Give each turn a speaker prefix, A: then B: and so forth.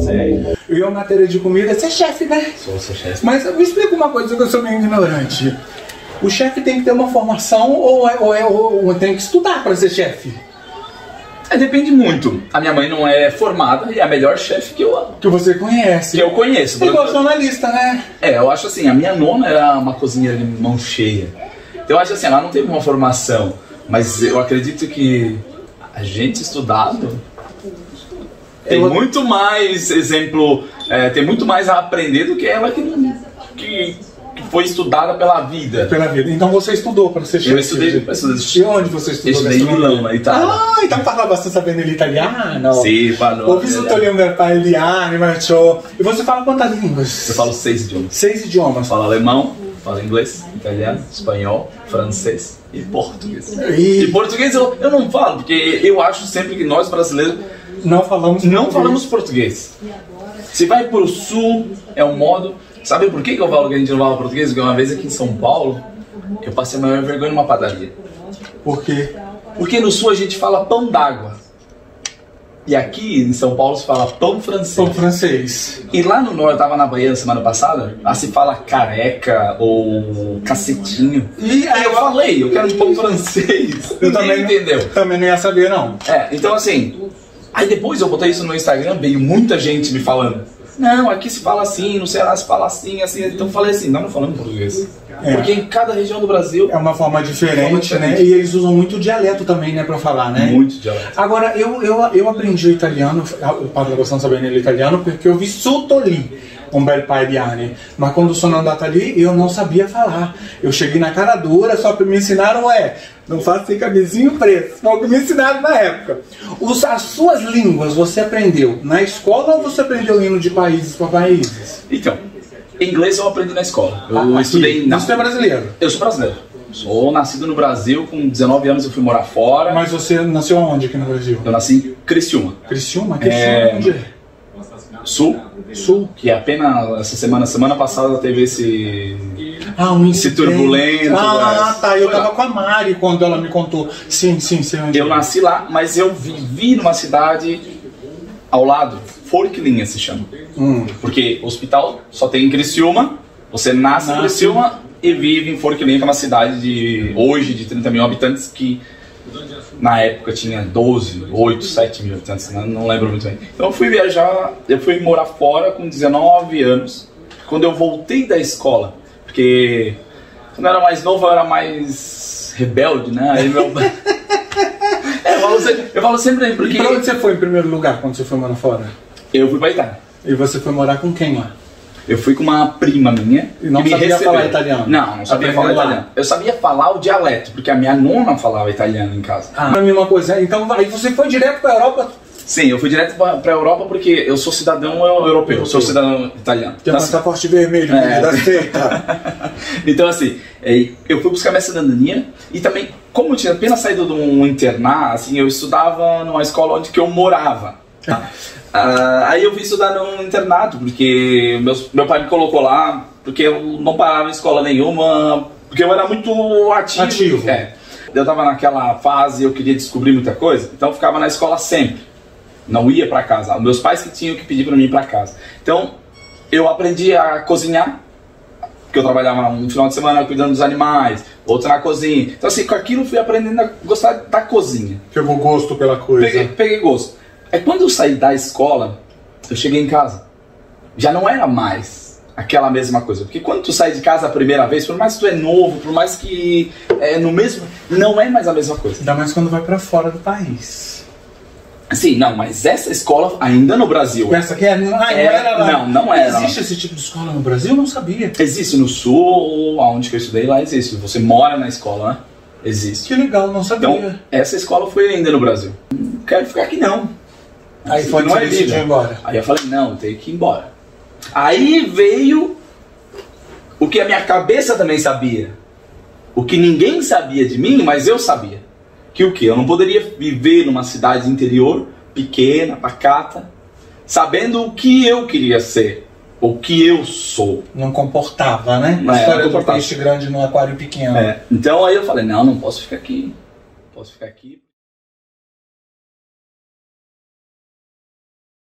A: Sério?
B: Eu, matéria de comida, você é chefe, né?
A: Sou chefe.
B: Mas me explica uma coisa que eu sou meio ignorante. O chefe tem que ter uma formação ou tem que estudar para ser chefe?
A: Depende muito. A minha mãe não é formada e é a melhor chefe
B: Que você conhece.
A: que eu conheço.
B: É igual jornalista, né?
A: Eu acho assim, a minha nona era uma cozinheira de mão cheia. Então eu acho assim, ela não teve uma formação, mas eu acredito que a gente estudado tem muito mais exemplo, tem muito mais a aprender do que ela que foi estudada pela vida.
B: Pela vida. Então você estudou para ser chefe?
A: Eu estudei.
B: E onde você estudou?
A: Eu estudei em Milão, na Itália.
B: Ah, então parla bastante sabendo italiano?
A: Sì, parlo.
B: Ho vissuto lì un bel di anni, Marcio. E você fala quantas línguas?
A: Eu falo 6 idiomas.
B: 6 idiomas.
A: Falo alemão, falo inglês, italiano, espanhol, francês e português.
B: E
A: E português eu não falo, porque eu acho sempre que nós brasileiros
B: não falamos
A: português. Se vai pro sul, é um modo... Sabe por que eu falo que a gente não fala português? Porque uma vez aqui em São Paulo, eu passei a maior vergonha numa padaria.
B: Por quê?
A: Porque no sul a gente fala pão d'água. E aqui em São Paulo se fala pão francês.
B: Pão francês.
A: E lá no norte, eu tava na Bahia semana passada, lá se fala careca ou cacetinho. E aí eu falei, eu quero um pão francês.
B: Eu também
A: entendeu?
B: Também não ia saber, não.
A: Então assim, aí depois eu botei isso no Instagram, veio muita gente me falando. Não, aqui se fala assim, no Ceará se fala assim, assim. Então eu falei assim, não falando português. Porque em cada região do Brasil...
B: É uma forma diferente, né? E eles usam muito dialeto também, né, pra falar, né?
A: Muito dialeto.
B: Agora, eu aprendi o italiano, eu parlo bastante sabendo italiano, porque eu vissuto lì un bel paio di anni. Mas quando sono andata lì, eu não sabia falar. Eu cheguei na cara dura, só que me ensinaram, não faça sem camisinho preto. Foi o que me ensinaram na época. As suas línguas, você aprendeu na escola ou você aprendeu indo de países para países?
A: Então, inglês eu aprendi na escola. Eu estudei...
B: Você é brasileiro?
A: Eu sou brasileiro. Sou nascido no Brasil, com 19 anos eu fui morar fora.
B: Mas você nasceu onde aqui no Brasil?
A: Eu nasci em Criciúma.
B: Criciúma? Criciúma onde é?
A: Sul.
B: Sul.
A: Que apenas essa semana passada teve esse
B: incidente
A: turbulento.
B: Tá, eu tava com a Mari quando ela me contou. Sim, sei onde.
A: Eu nasci lá, mas eu vivi numa cidade ao lado, Forquilinha se chama. Porque o hospital só tem em Criciúma, você nasce em Criciúma e vive em Forquilinha, que é uma cidade hoje de 30 mil habitantes, que na época tinha 12, 8, 7 mil habitantes, não lembro muito bem. Então eu fui viajar, eu fui morar fora com 19 anos, quando eu voltei da escola, porque quando eu era mais novo eu era mais rebelde, né? Aí eu falo sempre porque...
B: E pra onde você foi em primeiro lugar quando você foi morar fora?
A: Eu fui pra Itália.
B: E você foi morar com quem lá?
A: Eu fui com uma prima minha.
B: E não sabia falar italiano?
A: Não sabia falar italiano. Eu sabia falar o dialeto, porque a minha nona falava italiano em casa.
B: A mesma coisa. Então aí você foi direto pra Europa?
A: Sim, eu fui direto pra Europa porque eu sou cidadão europeu, eu sou cidadão italiano.
B: Tem um passaporte vermelho, da seita.
A: Então assim, eu fui buscar minha cidadania e também, como eu tinha apenas saído de um internato, assim, eu estudava numa escola onde que eu morava. Aí eu vim estudar num internato, porque meu pai me colocou lá, porque eu não parava em escola nenhuma, porque eu era muito ativo. Eu tava naquela fase, eu queria descobrir muita coisa, então eu ficava na escola sempre, não ia pra casa. Meus pais que tinham que pedir pra mim ir pra casa. Então eu aprendi a cozinhar, porque eu trabalhava um final de semana cuidando dos animais, outro na cozinha. Então assim, com aquilo eu fui aprendendo a gostar da cozinha.
B: Pegou gosto pela coisa.
A: Peguei gosto. Quando eu saí da escola, eu cheguei em casa. Já não era mais aquela mesma coisa. Porque quando tu sai de casa a primeira vez, por mais que tu é novo, por mais que não é mais a mesma coisa.
B: Ainda mais quando vai pra fora do país.
A: Sim, não, mas essa escola ainda no Brasil.
B: Essa aqui não era lá.
A: Não era.
B: Existe esse tipo de escola no Brasil? Eu não sabia.
A: Existe no sul, onde eu estudei, lá existe. Você mora na escola, né? Existe.
B: Que legal, não sabia.
A: Então, essa escola foi ainda no Brasil. Não quero ficar aqui não.
B: Aí foi que decidiu ir embora.
A: Aí eu falei, não, eu tenho que ir embora. Aí veio o que a minha cabeça também sabia. O que ninguém sabia de mim, mas eu sabia. Que o quê? Eu não poderia viver numa cidade interior, pequena, pacata, sabendo o que eu queria ser. O que eu sou.
B: Não comportava, né? A história do peixe grande no aquário pequeno.
A: Então aí eu falei, não posso ficar aqui. Posso ficar aqui.